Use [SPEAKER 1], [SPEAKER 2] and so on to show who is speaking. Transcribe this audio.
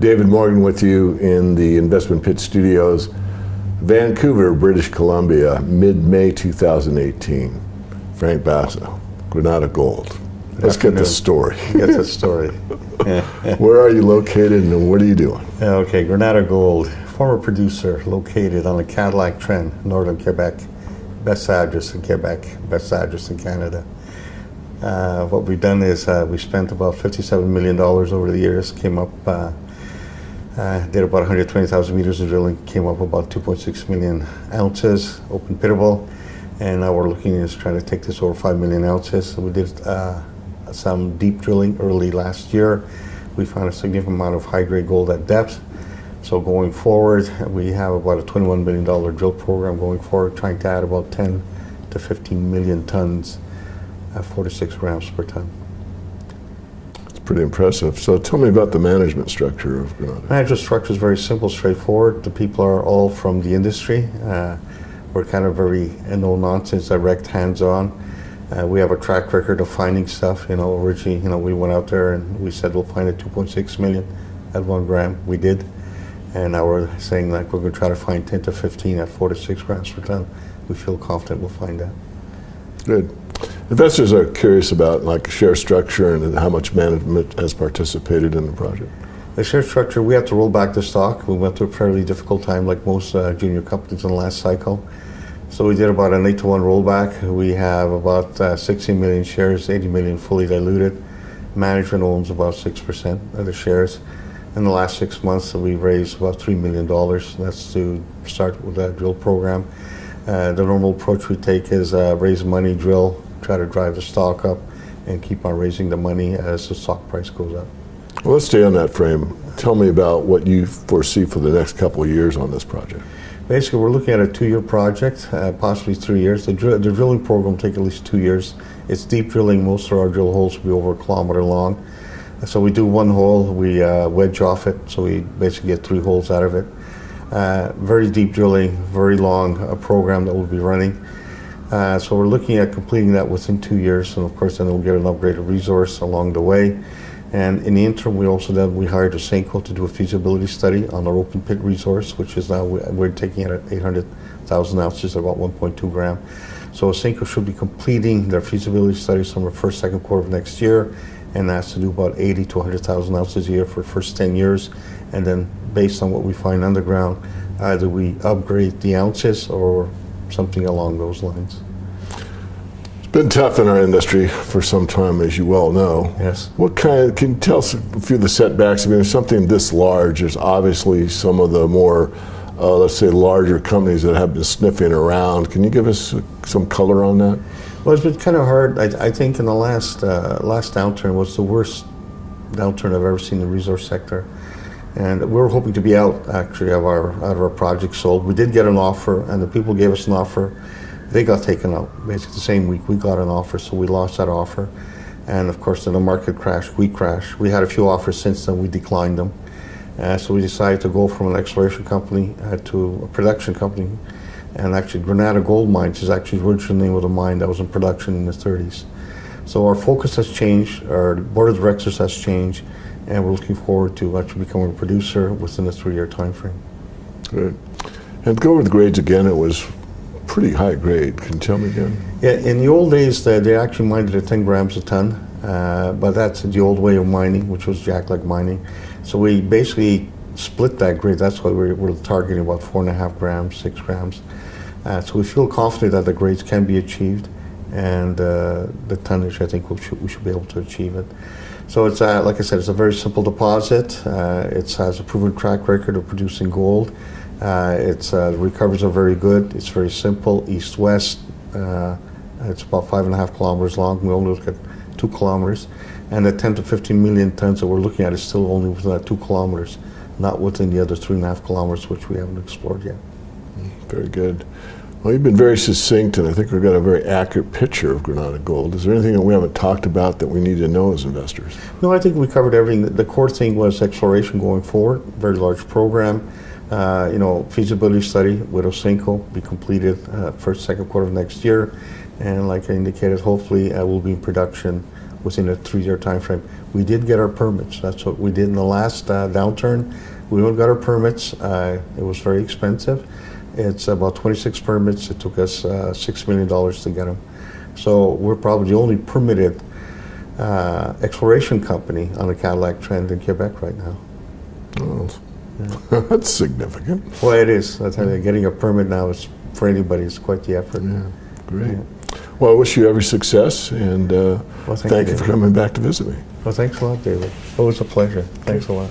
[SPEAKER 1] David Morgan with you in the Investment Pitch Studios, Vancouver, British Columbia, mid-May 2018. Frank Basa, Granada Gold. Let's get the story.
[SPEAKER 2] Get the story.
[SPEAKER 1] Where are you located and what are you doing?
[SPEAKER 2] Okay, Granada Gold, former producer located on the Cadillac Trend, northern Quebec. Best address in Quebec, best address in Canada. What we've done is we spent about $57 million over the years, came up, did about 120,000 meters of drilling, came up about 2.6 million ounces, open pittable, and now we're looking at trying to take this over 5 million ounces. So we did some deep drilling early last year. We found a significant amount of high-grade gold at depth. So going forward, we have about a $21 million drill program going forward, trying to add about 10 to 15 million tons at 46 grams per ton.
[SPEAKER 1] It's pretty impressive. So tell me about the management structure of Granada.
[SPEAKER 2] Management structure is very simple, straightforward. The people are all from the industry. We're kind of very no-nonsense, direct, hands-on. We have a track record of finding stuff. Originally, we went out there and we said we'll find a 2.6 million at 1 gram. We did. And now we're saying we're going to try to find 10 to 15 at 4 to 6 grams per ton. We feel confident we'll find that.
[SPEAKER 1] Good. Investors are curious about share structure and how much management has participated in the project.
[SPEAKER 2] The share structure, we have to roll back the stock. We went through a fairly difficult time like most junior companies in the last cycle. So we did about an 8-to-1 rollback. We have about 16 million shares, 80 million fully diluted. Management owns about 6% of the shares. In the last 6 months, we raised about $3 million. That's to start with that drill program. The normal approach we take is raise money, drill, try to drive the stock up, and keep on raising the money as the stock price goes up.
[SPEAKER 1] Well, let's stay on that frame. Tell me about what you foresee for the next couple of years on this project.
[SPEAKER 2] Basically, we're looking at a 2-year project, possibly 3 years. The drilling program will take at least 2 years. It's deep drilling. Most of our drill holes will be over 1 kilometer long. So we do 1 hole, we wedge off it, so we basically get 3 holes out of it. Very deep drilling, very long program that we'll be running. So we're looking at completing that within 2 years, and of course then we'll get an upgraded resource along the way. And in the interim, we hired a Senko to do a feasibility study on our open pit resource, which is now we're taking it at 800,000 ounces, about 1.2 gram. So Senko should be completing their feasibility study somewhere first, second quarter of next year, and that's to do about 80 to 100,000 ounces a year for the first 10 years. And then based on what we find underground, either we upgrade the ounces or something along those lines.
[SPEAKER 1] It's been tough in our industry for some time, as you well know.
[SPEAKER 2] Yes.
[SPEAKER 1] Can you tell us a few of the setbacks? I mean, there's something this large. There's obviously some of the more, let's say, larger companies that have been sniffing around. Can you give us some color on that?
[SPEAKER 2] Well, it's been kind of hard. I think in the last downturn was the worst downturn I've ever seen in the resource sector. And we were hoping to be out, actually, out of our project sold. We did get an offer, and the people gave us an offer. They got taken out. Basically, the same week we got an offer, so we lost that offer. And of course, then the market crashed, we crashed. We had a few offers since then, we declined them. So we decided to go from an exploration company to a production company. And actually, Granada Gold Mines is actually the original name of the mine that was in production in the 30s. So our focus has changed, our board of directors has changed, and we're looking forward to actually becoming a producer within a 3-year time frame.
[SPEAKER 1] Good. And to go over the grades again, it was pretty high grade. Can you tell me again? Yeah,
[SPEAKER 2] in the old days, they actually mined it at 10 grams a ton, but that's the old way of mining, which was jackleg mining. So we basically split that grade. That's why we're targeting about 4.5 grams, 6 grams. So we feel confident that the grades can be achieved, and the tonnage, I think we should be able to achieve it. So it's like I said, it's a very simple deposit. It has a proven track record of producing gold. The recoveries are very good. It's very simple, east-west. It's about 5.5 kilometers long. We only look at 2 kilometers. And the 10 to 15 million tons that we're looking at is still only within that 2 kilometers, not within the other 3.5 kilometers, which we haven't explored yet.
[SPEAKER 1] Very good. Well, you've been very succinct, and I think we've got a very accurate picture of Granada Gold. Is there anything that we haven't talked about that we need to know as investors?
[SPEAKER 2] No, I think we covered everything. The core thing was exploration going forward, very large program. Feasibility study with Osenko be completed first, second quarter of next year. And like I indicated, hopefully we'll be in production within a 3-year time frame. We did get our permits. That's what we did in the last downturn. We went and got our permits. It was very expensive. It's about 26 permits. It took us $6 million to get them. So we're probably the only permitted exploration company on the Cadillac Trend in Quebec right now.
[SPEAKER 1] Well, that's significant.
[SPEAKER 2] Well, it is. I tell you, getting a permit now is, for anybody, is quite the effort.
[SPEAKER 1] Yeah, great.
[SPEAKER 2] Yeah.
[SPEAKER 1] Well, I wish you every success, and
[SPEAKER 2] Well,
[SPEAKER 1] thank you for
[SPEAKER 2] David.
[SPEAKER 1] coming back to visit me.
[SPEAKER 2] Well, thanks a lot, David. Always a pleasure. Thanks a lot.